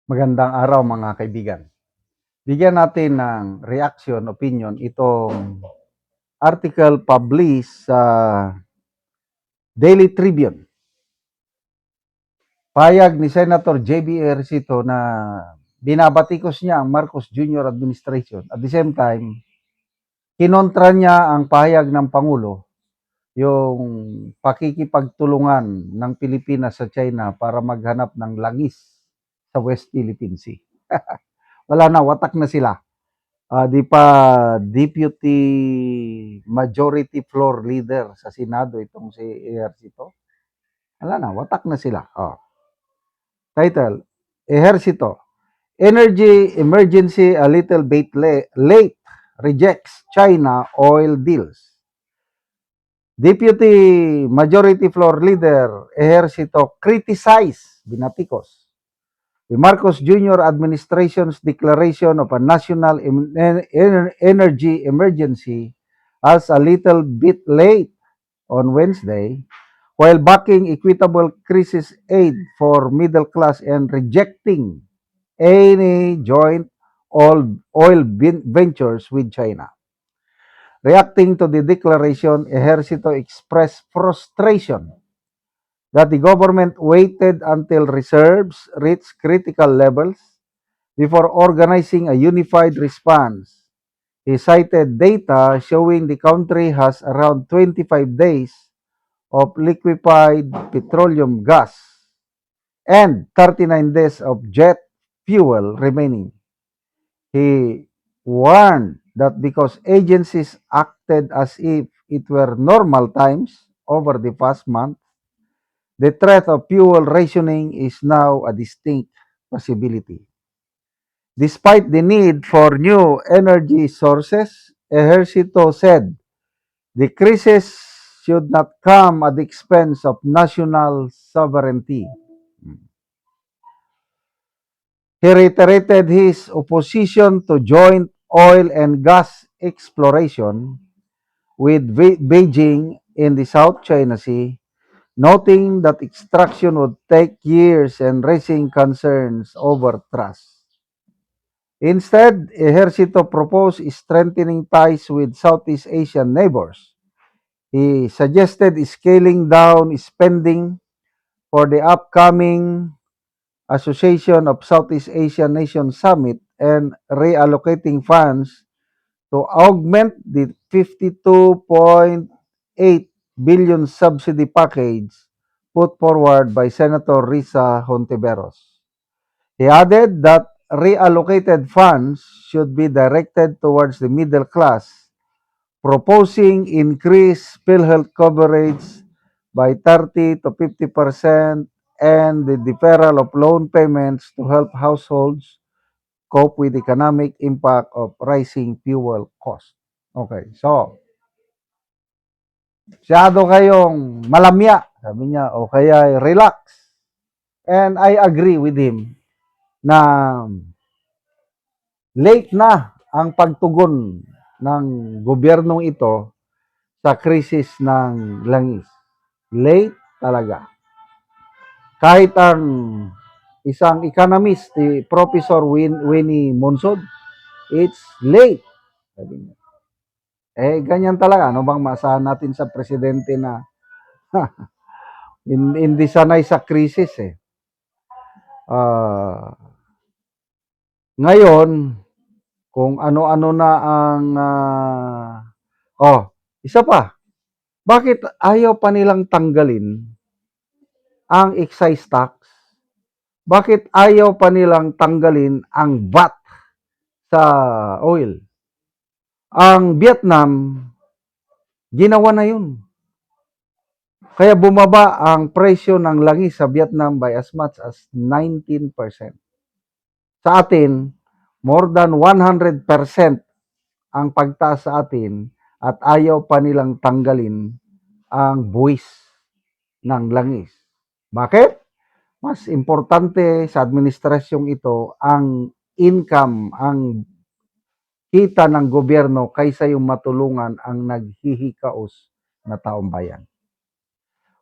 Magandang araw mga kaibigan. Bigyan natin ng reaction, opinion itong article published sa Daily Tribune. Payag ni Senator J.B. Ejercito na binabatikos niya ang Marcos Jr. administration. At the same time, kinontra niya ang pahayag ng Pangulo, yung pakikipagtulungan ng Pilipinas sa China para maghanap ng langis sa West Philippine Sea. Wala na, watak na sila. Di pa deputy majority floor leader sa Senado itong si Ejercito. Wala na, watak na sila. Title, Ejercito, Energy Emergency a little bit late, rejects China oil deals. Deputy Majority Floor Leader Ejercito criticized, binatikos, the Marcos Jr. administration's declaration of a national energy emergency as a little bit late on Wednesday, while backing equitable crisis aid for middle class and rejecting any joint oil ventures with China. Reacting to the declaration, Ejercito expressed frustration that the government waited until reserves reached critical levels before organizing a unified response. He cited data showing the country has around 25 days of liquefied petroleum gas and 39 days of jet fuel remaining. He warned that because agencies acted as if it were normal times over the past month, the threat of fuel rationing is now a distinct possibility. Despite the need for new energy sources, Ejercito said the crisis should not come at the expense of national sovereignty. He reiterated his opposition to joint oil and gas exploration with Beijing in the South China Sea, noting that extraction would take years and raising concerns over trust. Instead, Ejercito proposed strengthening ties with Southeast Asian neighbors. He suggested scaling down spending for the upcoming Association of Southeast Asian Nations Summit and reallocating funds to augment the 52.8 billion subsidy package put forward by Senator Risa Hontiveros. He added that reallocated funds should be directed towards the middle class, proposing increased PhilHealth coverage by 30 to 50% and the deferral of loan payments to help households cope with economic impact of rising fuel costs. Okay, so, masyado kayong malamya, sabi niya, o kaya relax. And I agree with him na late na ang pagtugon ng gobyernong ito sa krisis ng langis. Late talaga. Kahit ang isang economist, si Professor Winnie Monsod, it's late. Sabi niya. Ganyan talaga. Ano bang maasahan natin sa presidente na hindi sanay sa krisis eh. Ngayon, kung ano-ano na ang isa pa. Bakit ayaw pa nilang tanggalin ang excise tax? Bakit ayaw pa nilang tanggalin ang VAT sa oil? Ang Vietnam, ginawa na yun. Kaya bumaba ang presyo ng langis sa Vietnam by as much as 19%. Sa atin, more than 100% ang pagtaas sa atin at ayaw pa nilang tanggalin ang buwis ng langis. Bakit? Mas importante sa administrasyong ito ang income, ang kita ng gobyerno kaysa yung matulungan ang naghihikaos na taong bayan.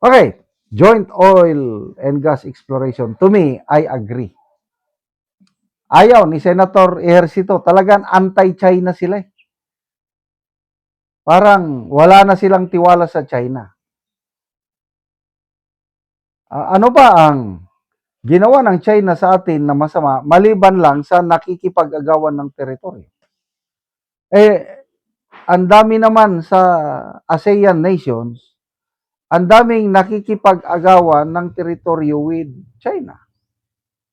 Okay, joint oil and gas exploration. To me, I agree. Ayaw ni Senator Ejercito, talagang anti-China sila eh. Parang wala na silang tiwala sa China. Ano ba ang ginawa ng China sa atin na masama maliban lang sa nakikipag-agawan ng teritoryo? Ang dami naman sa ASEAN nations, ang daming nakikipag-agawan ng teritoryo with China.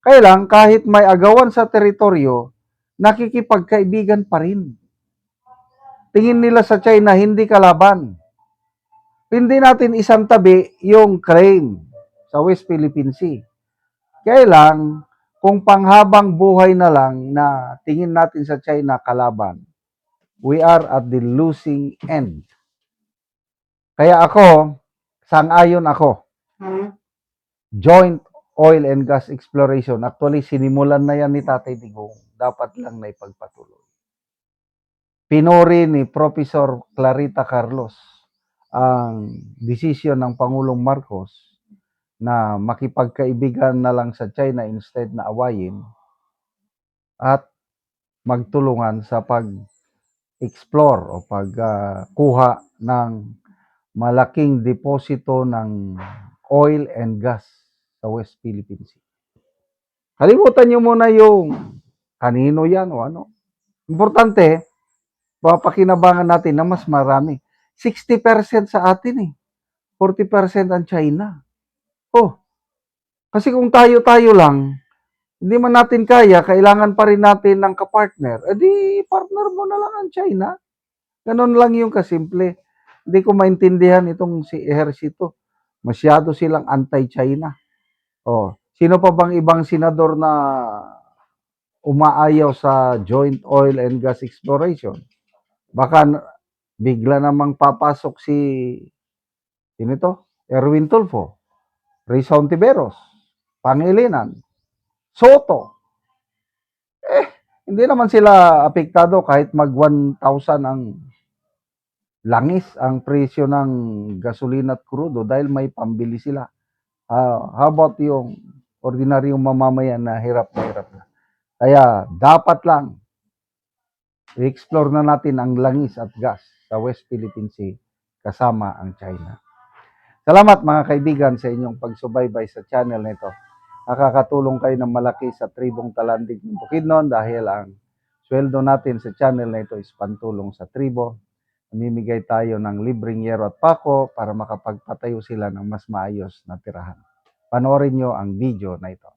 Kaya lang, kahit may agawan sa teritoryo, nakikipagkaibigan pa rin. Tingin nila sa China, hindi kalaban. Hindi natin isang tabi yung claim sa West Philippine Sea. Kaya lang, kung panghabang buhay na lang na tingin natin sa China kalaban, we are at the losing end. Kaya ako, sang-ayon ako, joint oil and gas exploration, actually sinimulan na yan ni Tatay Digong, dapat lang na ipagpatuloy. Pinuri ni Professor Clarita Carlos ang desisyon ng Pangulong Marcos na makipagkaibigan na lang sa China instead na awayin at magtulungan sa pag-explore o pagkuha ng malaking deposito ng oil and gas sa West Philippine Sea. Kalimutan nyo muna yung kanino yan o ano. Importante, papakinabangan natin na mas marami. 60% sa atin eh. 40% ang China. Oh, kasi kung tayo-tayo lang, hindi man natin kaya, kailangan pa rin natin ng kapartner. E di, partner mo na lang ang China. Ganon lang yung kasimple. Hindi ko maintindihan itong si Ejercito. Masyado silang anti-China. Oh, sino pa bang ibang senador na umaayaw sa joint oil and gas exploration? Baka bigla namang papasok si Erwin Tulfo, Rizon Tiberos, Pangilinan, Soto. Hindi naman sila apektado kahit mag 1,000 ang langis ang presyo ng gasolina at krudo dahil may pambili sila. How about yung ordinaryong mamamayan na hirap na? Kaya dapat lang i-explore na natin ang langis at gas sa West Philippine Sea kasama ang China. Salamat mga kaibigan sa inyong pagsubaybay sa channel nito. Nakakatulong kayo ng malaki sa tribong Talandig ng Bukidnon dahil ang sweldo natin sa channel na ito is pantulong sa tribo. Namimigay tayo ng libreng yero at pako para makapagpatayo sila ng mas maayos na tirahan. Panoorin nyo ang video na ito.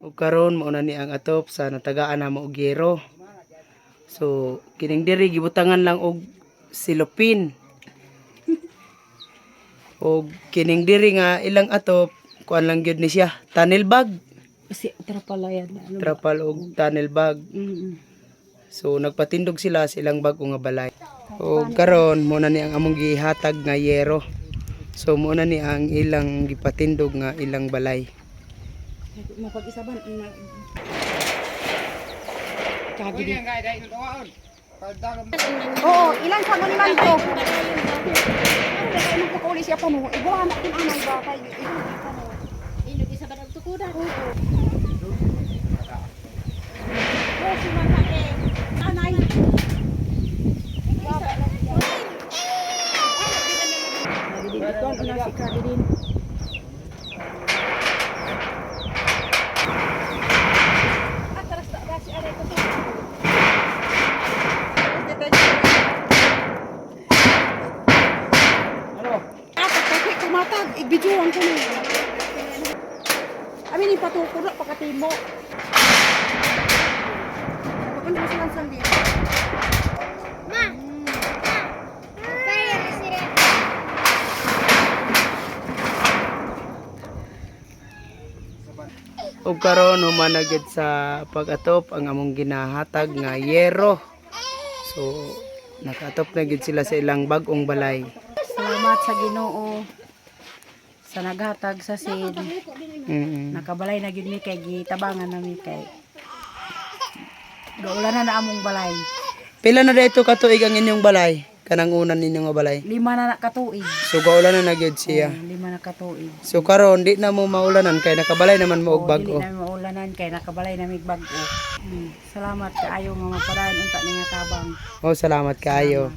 Ug karon mao na ni ang atop sa natagaan na mo og yero. So kining diri gibutangan lang og silopin. Og kining diri nga ilang atop kuan lang gyud ni siya, tunnel bag. Si trapalayan na. Trapal og tunnel bag. Mm. So nagpatindog sila sa ilang bag-o nga balay. Og karon mo na ni ang among gihatag nga yero. So mo na ni ang ilang gipatindog nga ilang balay. Mapag-isaban na kagi di. Oo, ilan sa man man to. Magkakuli siya pa mo. Ibuhan natin anay ba kayo. Ilog isa ba nagtukudan? Oo. Oh, si Mata anay. Dito na si kagi din. Ibidyoan ko na. Amin yung patukuro, pakatimo. Bakit mo silang sandi? Ma! Kaya na sila. Ug karon human na gid sa pag-atop ang among ginahatag nga yero. So nakatop na gid sila sa ilang bag-ong balay. Salamat sa Ginoo. Sa naghatag sa sin. Nakabalay na gid mi kay gitabangan na mi kay. Gaulan na among balay. Pila na dito katuig ang inyong balay? Kanang unan ninyo nga balay. 5 na katuig. So gaulan na gid siya. 5 na katuig. So karon di na mo maulanan kay nakabalay naman mo og bag-o. Dili na maulan tanan kay nakabalay na mig bag-o. Salamat kaayo nga mapadaan unta ni nga tabang. Oh, salamat kaayo.